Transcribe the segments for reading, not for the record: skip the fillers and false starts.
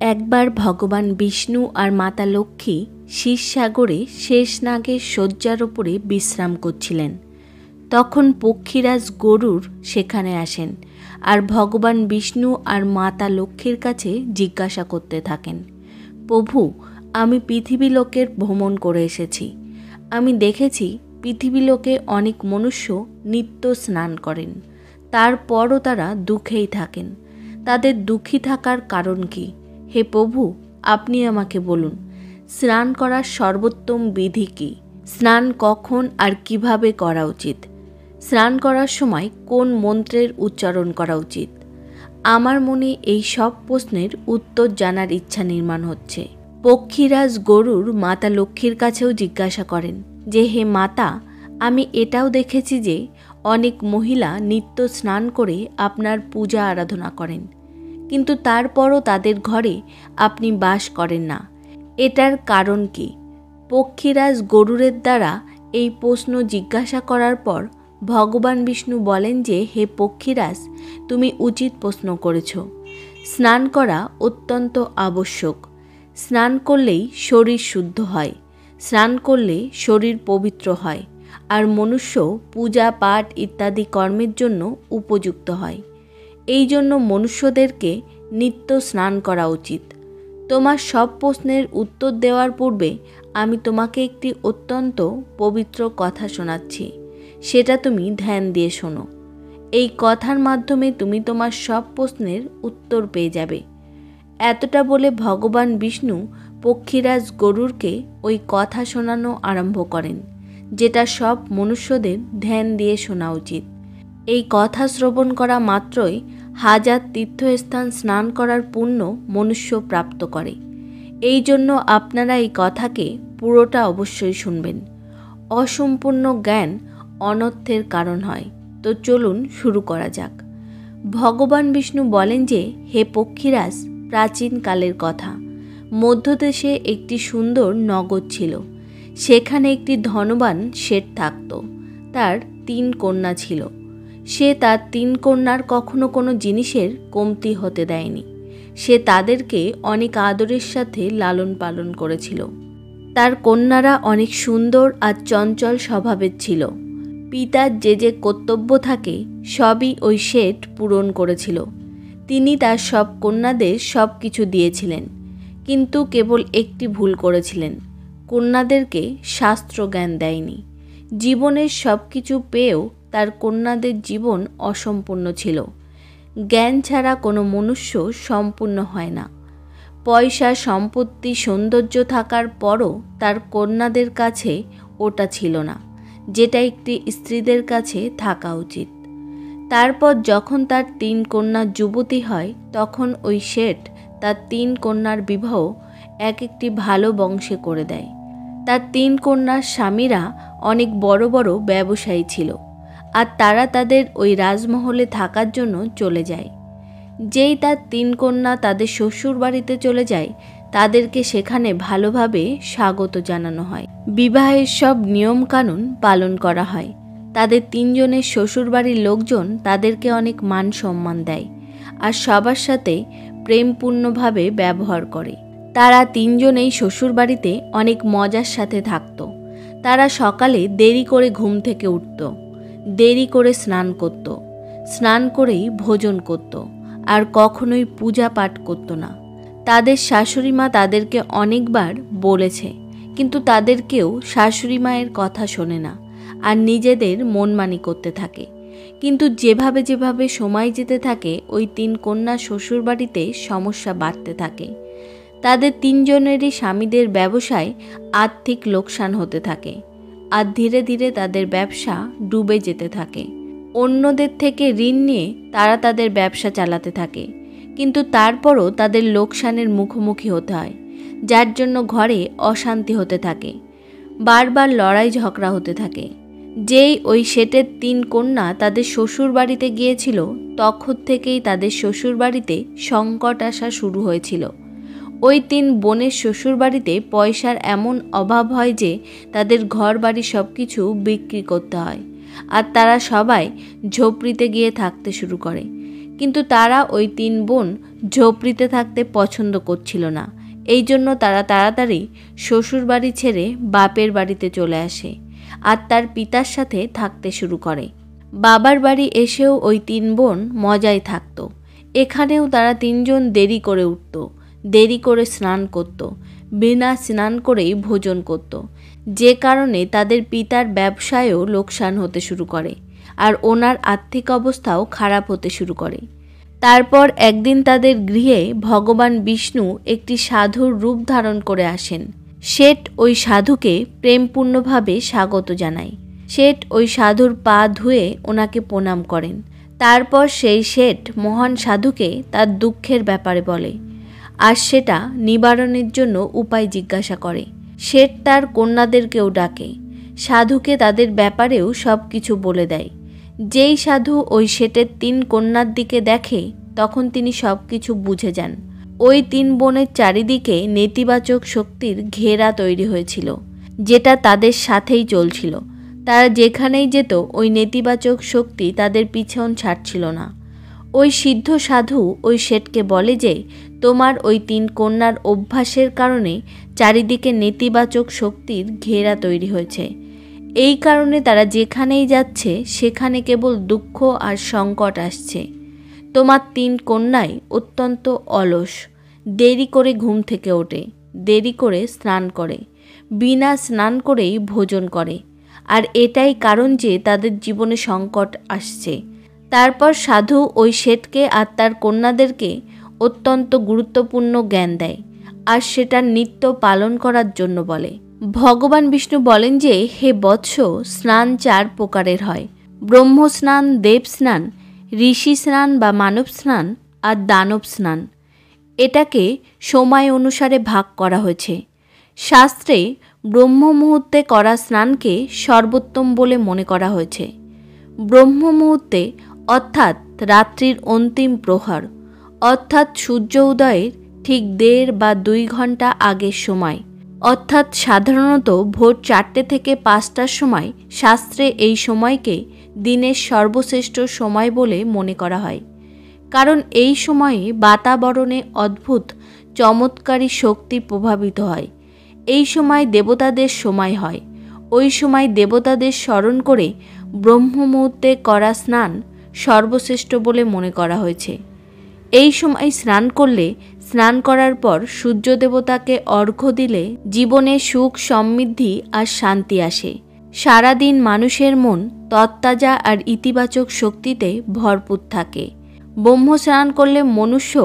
একবার ভগবান বিষ্ণু আর মাতা লক্ষ্মী ক্ষীরসাগরে শেষনাগের শয্যার ওপরে বিশ্রাম করছিলেন। তখন পক্ষীরাজ গরুড় সেখানে আসেন আর ভগবান বিষ্ণু আর মাতা লক্ষ্মীর কাছে জিজ্ঞাসা করতে থাকেন, প্রভু, আমি পৃথিবীলোকের ভ্রমণ করে এসেছি। আমি দেখেছি পৃথিবীলোকে অনেক মনুষ্য নিত্য স্নান করেন, তারপরও তারা দুঃখেই থাকেন। তাদের দুঃখী থাকার কারণ কি? হে প্রভু, আপনি আমাকে বলুন, স্নান করার সর্বোত্তম বিধি কী? স্নান কখন আর কিভাবে করা উচিত? স্নান করার সময় কোন মন্ত্রের উচ্চারণ করা উচিত? আমার মনে এই সব প্রশ্নের উত্তর জানার ইচ্ছা নির্মাণ হচ্ছে। পক্ষীরাজ গরুড় মাতা লক্ষ্মীর কাছেও জিজ্ঞাসা করেন যে, হে মাতা, আমি এটাও দেখেছি যে অনেক মহিলা নিত্য স্নান করে আপনার পূজা আরাধনা করেন, কিন্তু তারপরও তাদের ঘরে আপনি বাস করেন না। এটার কারণ কি? পক্ষীরাজ গরুড়ের দ্বারা এই প্রশ্ন জিজ্ঞাসা করার পর ভগবান বিষ্ণু বলেন যে, হে পক্ষীরাজ, তুমি উচিত প্রশ্ন করেছ। স্নান করা অত্যন্ত আবশ্যক। স্নান করলেই শরীর শুদ্ধ হয়, স্নান করলে শরীর পবিত্র হয় আর মনুষ্য পূজা পাঠ ইত্যাদি কর্মের জন্য উপযুক্ত হয়। এই জন্য মনুষ্যদেরকে নিত্য স্নান করা উচিত। তোমার সব প্রশ্নের উত্তর দেওয়ার পূর্বে আমি তোমাকে একটি অত্যন্ত পবিত্র কথা শোনাচ্ছি, সেটা তুমি ধ্যান দিয়ে শোনো। এই কথার মাধ্যমে তুমি তোমার সব প্রশ্নের উত্তর পেয়ে যাবে। এতটা বলে ভগবান বিষ্ণু পক্ষীরাজ গরুড়কে ওই কথা শোনানো আরম্ভ করেন, যেটা সব মনুষ্যদের ধ্যান দিয়ে শোনা উচিত। এই কথা শ্রবণ করা মাত্রই 1000 তীর্থস্থান স্নান করার পুণ্য মনুষ্য প্রাপ্ত করে। এই জন্য আপনারা এই কথাকে পুরোটা অবশ্যই শুনবেন। অসম্পূর্ণ জ্ঞান অনর্থের কারণ হয়। তো চলুন শুরু করা যাক। ভগবান বিষ্ণু বলেন যে, হে পক্ষীরাজ, প্রাচীন কালের কথা, মধ্যদেশে একটি সুন্দর নগর ছিল। সেখানে একটি ধনবান শেঠ থাকত। তার 3 কন্যা ছিল। সে তার 3 কন্যার কখনো কোনো জিনিসের কমতি হতে দেয়নি। সে তাদেরকে অনেক আদরের সাথে লালন পালন করেছিল। তার কন্যারা অনেক সুন্দর আর চঞ্চল স্বভাবের ছিল। পিতার যে যে কর্তব্য থাকে সবই ওই শেঠ পূরণ করেছিল। তিনি তার সব কন্যাদের সব কিছু দিয়েছিলেন, কিন্তু কেবল একটি ভুল করেছিলেন, কন্যাদেরকে শাস্ত্র জ্ঞান দেয়নি। জীবনের সব কিছু পেয়েও তার কন্যাদের জীবন অসম্পূর্ণ ছিল। জ্ঞান ছাড়া কোনো মনুষ্য সম্পূর্ণ হয় না। পয়সা, সম্পত্তি, সৌন্দর্য থাকার পরও তার কন্যাদের কাছে ওটা ছিল না, যেটা একটি স্ত্রীদের কাছে থাকা উচিত। তারপর যখন তার 3 কন্যা যুবতী হয়, তখন ওই শেঠ তার 3 কন্যার বিবাহ একটি ভালো বংশে করে দেয়। তার 3 কন্যার স্বামীরা অনেক বড় বড় ব্যবসায়ী ছিল, আর তারা তাদের ওই রাজমহলে থাকার জন্য চলে যায়। যেই তার 3 কন্যা তাদের শ্বশুর বাড়িতে চলে যায়, তাদেরকে সেখানে ভালোভাবে স্বাগত জানানো হয়। বিবাহের সব নিয়মকানুন পালন করা হয়। তাদের 3 জনের শ্বশুরবাড়ির লোকজন তাদেরকে অনেক মান সম্মান দেয় আর সবার সাথে প্রেমপূর্ণভাবে ব্যবহার করে। তারা 3 জনেই শ্বশুরবাড়িতে অনেক মজার সাথে থাকত। তারা সকালে দেরি করে ঘুম থেকে উঠত, দেরি করে স্নান করত, স্নান করেই ভোজন করত, আর কখনোই পূজা পাঠ করত না। তাদের শাশুড়ি মা তাদেরকে অনেকবার বলেছে, কিন্তু তাদের কেউ শাশুড়ি মায়ের কথা শোনে না আর নিজেদের মনমানি করতে থাকে। কিন্তু যেভাবে যেভাবে সময় যেতে থাকে, ওই 3 কন্যা শ্বশুরবাড়িতে সমস্যা বাড়তে থাকে। তাদের 3 জনেরই স্বামীদের ব্যবসায় আর্থিক লোকসান হতে থাকে, আর ধীরে ধীরে তাদের ব্যবসা ডুবে যেতে থাকে। অন্যদের থেকে ঋণ নিয়ে তারা তাদের ব্যবসা চালাতে থাকে, কিন্তু তারপরও তাদের লোকসানের মুখোমুখি হতে হয়, যার জন্য ঘরে অশান্তি হতে থাকে, বারবার লড়াই ঝগড়া হতে থাকে। যেই ওই শেঠের 3 কন্যা তাদের শ্বশুর বাড়িতে গিয়েছিল, তখন থেকেই তাদের শ্বশুর বাড়িতে সংকট আসা শুরু হয়েছিল। ওই 3 বোনের শ্বশুর বাড়িতে পয়সার এমন অভাব হয় যে তাদের ঘর বাড়ি সব কিছু বিক্রি করতে হয়, আর তারা সবাই ঝোপড়িতে গিয়ে থাকতে শুরু করে। কিন্তু তারা ওই 3 বোন ঝোপড়িতে থাকতে পছন্দ করছিল না। এই জন্য তারা তাড়াতাড়ি শ্বশুর বাড়ি ছেড়ে বাপের বাড়িতে চলে আসে আর তার পিতার সাথে থাকতে শুরু করে। বাবার বাড়ি এসেও ওই 3 বোন মজায় থাকত। এখানেও তারা 3 জন দেরি করে উঠত, দেরি করে স্নান করত, বিনা স্নান করেই ভোজন করত, যে কারণে তাদের পিতার ব্যবসায়ও লোকসান হতে শুরু করে আর ওনার আর্থিক অবস্থাও খারাপ হতে শুরু করে। তারপর একদিন তাদের গৃহে ভগবান বিষ্ণু একটি সাধুর রূপ ধারণ করে আসেন। শেঠ ওই সাধুকে প্রেমপূর্ণভাবে স্বাগত জানায়। শেঠ ওই সাধুর পা ধুয়ে ওনাকে প্রণাম করেন। তারপর সেই শেঠ মহান সাধুকে তার দুঃখের ব্যাপারে বলে আর সেটা নিবারণের জন্য উপায় জিজ্ঞাসা করে। শেঠ তার কন্যাদেরকেও ডাকে, সাধুকে তাদের ব্যাপারেও সব কিছু বলে দেয়। যেই সাধু ওই শেঠের 3 কন্যার দিকে দেখে তখন তিনি সব কিছু বুঝে যান। ওই 3 বোনের চারিদিকে নেতিবাচক শক্তির ঘেরা তৈরি হয়েছিল, যেটা তাদের সাথেই চলছিল। তারা যেখানেই যেত ওই নেতিবাচক শক্তি তাদের পিছন ছাড়ছিল না। ওই সিদ্ধ সাধু ওই শেঠকে বলে যে তোমার ওই 3 কন্যার অভ্যাসের কারণে চারিদিকে নেতিবাচক শক্তির ঘেরা তৈরি হয়েছে। এই কারণে তারা যেখানেই যাচ্ছে সেখানে কেবল দুঃখ আর সংকট আসছে। তোমার 3 কন্যাই অত্যন্ত অলস, দেরি করে ঘুম থেকে ওঠে, দেরি করে স্নান করে, বিনা স্নান করেই ভোজন করে, আর এটাই কারণ যে তাদের জীবনে সংকট আসছে। তারপর সাধু ওই শেঠকে আর তার কন্যাদেরকে অত্যন্ত গুরুত্বপূর্ণ জ্ঞান দেয় আর সেটা নিত্য পালন করার জন্য বলে। ভগবান বিষ্ণু বলেন যে হে বৎস, স্নান 4 প্রকারের হয়: ব্রহ্ম স্নান, দেব স্নান, ঋষি স্নান বা মানব স্নান আর দানব স্নান। এটাকে সময় অনুসারে ভাগ করা হয়েছে। শাস্ত্রে ব্রহ্ম মুহূর্তে করা স্নানকে সর্বোত্তম বলে মনে করা হয়েছে। ব্রহ্ম মুহূর্তে অর্থাৎ রাত্রির অন্তিম প্রহর, অর্থাৎ সূর্য উদয়ের ঠিক 1.5 বা 2 ঘন্টা আগের সময়, অর্থাৎ সাধারণত ভোর 4টে থেকে 5টার সময়। শাস্ত্রে এই সময়কে দিনের সর্বশ্রেষ্ঠ সময় বলে মনে করা হয়, কারণ এই সময়ে বাতাবরণে অদ্ভুত চমৎকারী শক্তি প্রভাবিত হয়। এই সময় দেবতাদের সময় হয়। ওই সময় দেবতাদের স্মরণ করে ব্রহ্ম মুহূর্তে করা স্নান সর্বশ্রেষ্ঠ বলে মনে করা হয়েছে। এই সময় স্নান করলে, স্নান করার পর সূর্য দেবতাকে অর্ঘ্য দিলে জীবনে সুখ, সমৃদ্ধি আর শান্তি আসে। সারাদিন মানুষের মন তরতাজা আর ইতিবাচক শক্তিতে ভরপুর থাকে। ব্রহ্ম স্নান করলে মনুষ্য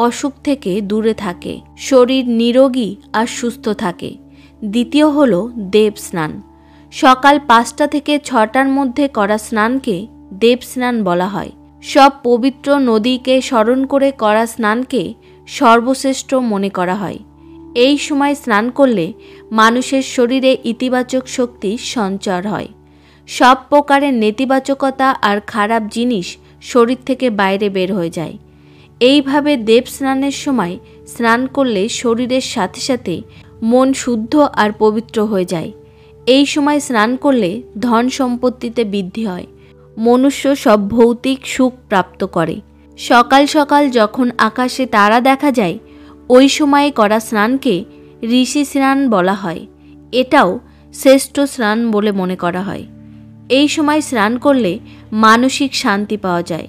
অসুখ থেকে দূরে থাকে, শরীর নিরোগী আর সুস্থ থাকে। দ্বিতীয় হলো দেব স্নান। সকাল 5টা থেকে 6টার মধ্যে করা স্নানকে দেব স্নান বলা হয়। সব পবিত্র নদীকে স্মরণ করে করা স্নানকে সর্বশ্রেষ্ঠ মনে করা হয়। এই সময় স্নান করলে মানুষের শরীরে ইতিবাচক শক্তি সঞ্চার হয়। সব প্রকারের নেতিবাচকতা আর খারাপ জিনিস শরীর থেকে বাইরে বের হয়ে যায়। এইভাবে দেব স্নানের সময় স্নান করলে শরীরের সাথে সাথে মন শুদ্ধ আর পবিত্র হয়ে যায়। এই সময় স্নান করলে ধন সম্পত্তিতে বৃদ্ধি হয়, মনুষ্য সব ভৌতিক সুখ প্রাপ্ত করে। সকাল সকাল যখন আকাশে তারা দেখা যায়, ওই সময়ে করা স্নানকে ঋষি স্নান বলা হয়। এটাও শ্রেষ্ঠ স্নান বলে মনে করা হয়। এই সময় স্নান করলে মানসিক শান্তি পাওয়া যায়।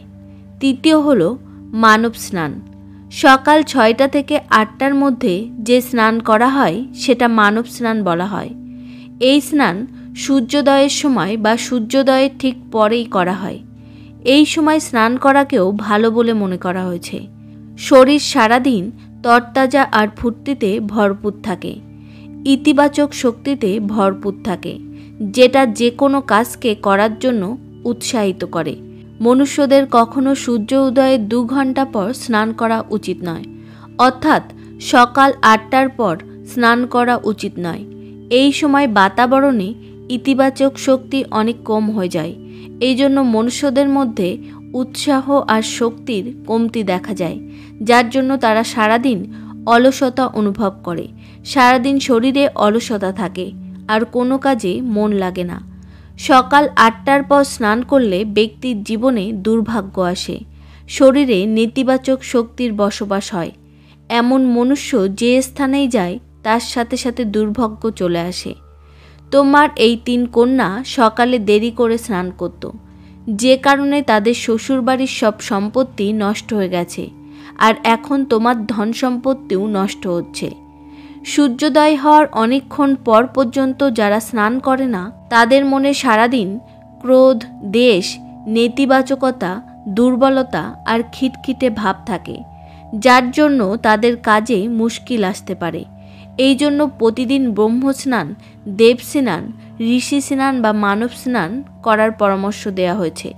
তৃতীয় হলো মানব স্নান। সকাল 6টা থেকে 8টার মধ্যে যে স্নান করা হয় সেটা মানব স্নান বলা হয়। এই স্নান সূর্যোদয়ের সময় বা সূর্যোদয়ের ঠিক পরেই করা হয়। এই সময় স্নান করাকেও ভালো বলে মনে করা হয়েছে। শরীর সারাদিন তরতাজা আর ফুর্তিতে ভরপুর থাকে, ইতিবাচক শক্তিতে ভরপুর থাকে, যেটা যে কোনো কাজকে করার জন্য উৎসাহিত করে। মনুষ্যদের কখনো সূর্য উদয়ের 2 ঘন্টা পর স্নান করা উচিত নয়, অর্থাৎ সকাল 8টার পর স্নান করা উচিত নয়। এই সময় বাতাবরণে ইতিবাচক শক্তি অনেক কম হয়ে যায়। এই জন্য মনুষ্যদের মধ্যে উৎসাহ আর শক্তির কমতি দেখা যায়, যার জন্য তারা সারাদিন অলসতা অনুভব করে। সারাদিন শরীরে অলসতা থাকে আর কোনো কাজে মন লাগে না। সকাল 8টার পর স্নান করলে ব্যক্তির জীবনে দুর্ভাগ্য আসে, শরীরে নেতিবাচক শক্তির বসবাস হয়। এমন মনুষ্য যে স্থানেই যায় তার সাথে সাথে দুর্ভাগ্য চলে আসে। তোমার এই 3 কন্যা সকালে দেরি করে স্নান করত, যে কারণে তাদের শ্বশুরবাড়ির সব সম্পত্তি নষ্ট হয়ে গেছে, আর এখন তোমার ধন সম্পত্তিও নষ্ট হচ্ছে। সূর্যোদয় হওয়ার অনেকক্ষণ পর পর্যন্ত যারা স্নান করে না তাদের মনে সারাদিন ক্রোধ, দ্বেষ, নেতিবাচকতা, দুর্বলতা আর খিটখিটে ভাব থাকে, যার জন্য তাদের কাজে মুশকিল আসতে পারে। এই জন্য প্রতিদিন ব্রহ্মস্নান, দেবস্নান, ঋষি স্নান বা মানব স্নান করার পরামর্শ দেওয়া হয়েছে।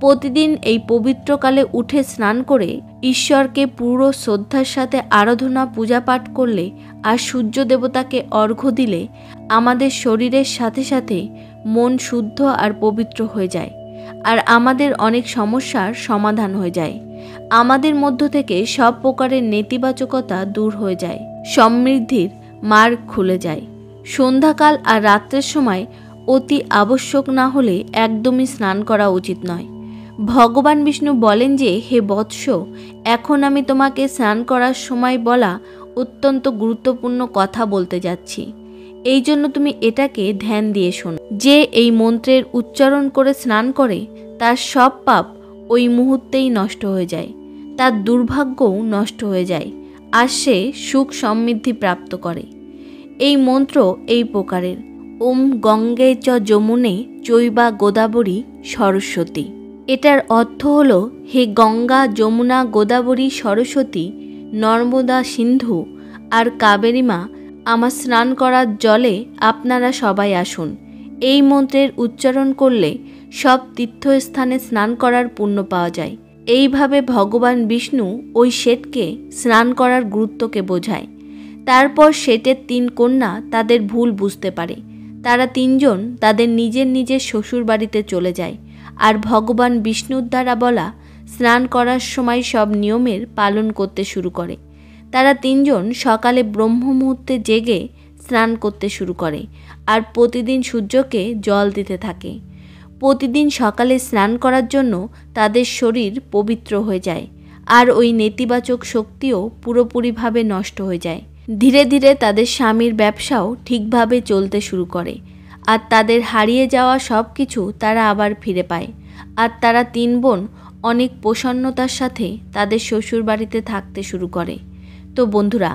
প্রতিদিন এই পবিত্রকালে উঠে স্নান করে ঈশ্বরকে পুরো শ্রদ্ধার সাথে আরাধনা পূজা পাঠ করলে আর সূর্য দেবতাকে অর্ঘ্য দিলে আমাদের শরীরের সাথে সাথে মন শুদ্ধ আর পবিত্র হয়ে যায়, আর আমাদের অনেক সমস্যার সমাধান হয়ে যায়। আমাদের মধ্য থেকে সব প্রকারের নেতিবাচকতা দূর হয়ে যায়, সমৃদ্ধির মার্গ খুলে যায়। সন্ধ্যাকাল আর রাত্রের সময় অতি আবশ্যক না হলে একদমই স্নান করা উচিত নয়। ভগবান বিষ্ণু বলেন যে, হে বৎস, এখন আমি তোমাকে স্নান করার সময় বলা অত্যন্ত গুরুত্বপূর্ণ কথা বলতে যাচ্ছি। এই জন্য তুমি এটাকে ধ্যান দিয়ে শোনো। যে এই মন্ত্রের উচ্চারণ করে স্নান করে তার সব পাপ ওই মুহূর্তেই নষ্ট হয়ে যায়, তার দুর্ভাগ্যও নষ্ট হয়ে যায়, আর সে সুখ সমৃদ্ধি প্রাপ্ত করে। এই মন্ত্র এই প্রকারের: ওম গঙ্গে চ যমুনে চৈবা গোদাবরী সরস্বতী। এটার অর্থ হল, হে গঙ্গা, যমুনা, গোদাবরী, সরস্বতী, নর্মদা, সিন্ধু আর কাবেরী মা, আমার স্নান করার জলে আপনারা সবাই আসুন। এই মন্ত্রের উচ্চারণ করলে সব তীর্থস্থানে স্নান করার পুণ্য পাওয়া যায়। এইভাবে ভগবান বিষ্ণু ওই শেঠকে স্নান করার গুরুত্বকে বোঝায়। তারপর শেঠের 3 কন্যা তাদের ভুল বুঝতে পারে। তারা 3 জন তাদের নিজের নিজের শ্বশুর বাড়িতে চলে যায়, আর ভগবান বিষ্ণুর দ্বারা বলা স্নান করার সময় সব নিয়মের পালন করতে শুরু করে। তারা 3 জন সকালে ব্রহ্ম মুহূর্তে জেগে স্নান করতে শুরু করে, আর প্রতিদিন সূর্যকে জল দিতে থাকে। প্রতিদিন সকালে স্নান করার জন্য তাদের শরীর পবিত্র হয়ে যায়, আর ওই নেতিবাচক শক্তিও পুরোপুরিভাবে নষ্ট হয়ে যায়। ধীরে ধীরে তাদের স্বামীর ব্যবসাও ঠিকভাবে চলতে শুরু করে, আর তাদের হারিয়ে যাওয়া সব কিছু তারা আবার ফিরে পায়, আর তারা 3 বোন অনেক প্রসন্নতার সাথে তাদের শ্বশুর বাড়িতে থাকতে শুরু করে। তো বন্ধুরা,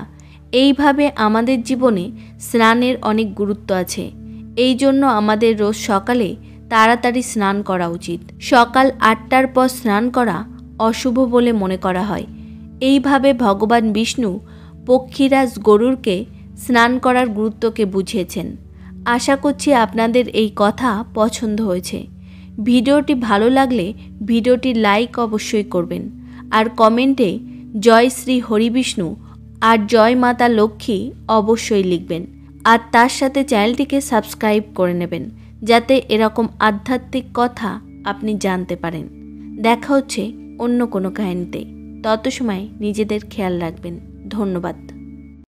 এইভাবে আমাদের জীবনে স্নানের অনেক গুরুত্ব আছে। এই জন্য আমাদের রোজ সকালে তাড়াতাড়ি স্নান করা উচিত। সকাল 8টার পর স্নান করা অশুভ বলে মনে করা হয়। এইভাবে ভগবান বিষ্ণু পক্ষীরাজ গরুরকে স্নান করার গুরুত্বকে বুঝিয়েছেন। আশা করছি আপনাদের এই কথা পছন্দ হয়েছে। ভিডিওটি ভালো লাগলে ভিডিওটি লাইক অবশ্যই করবেন, আর কমেন্টে জয় শ্রী হরিবিষ্ণু আর জয় মাতা লক্ষ্মী অবশ্যই লিখবেন, আর তার সাথে চ্যানেলটিকে সাবস্ক্রাইব করে নেবেন, যাতে এরকম আধ্যাত্মিক কথা আপনি জানতে পারেন। দেখা হচ্ছে অন্য কোনো কাহিনীতে। তত সময় নিজেদের খেয়াল রাখবেন। ধন্যবাদ।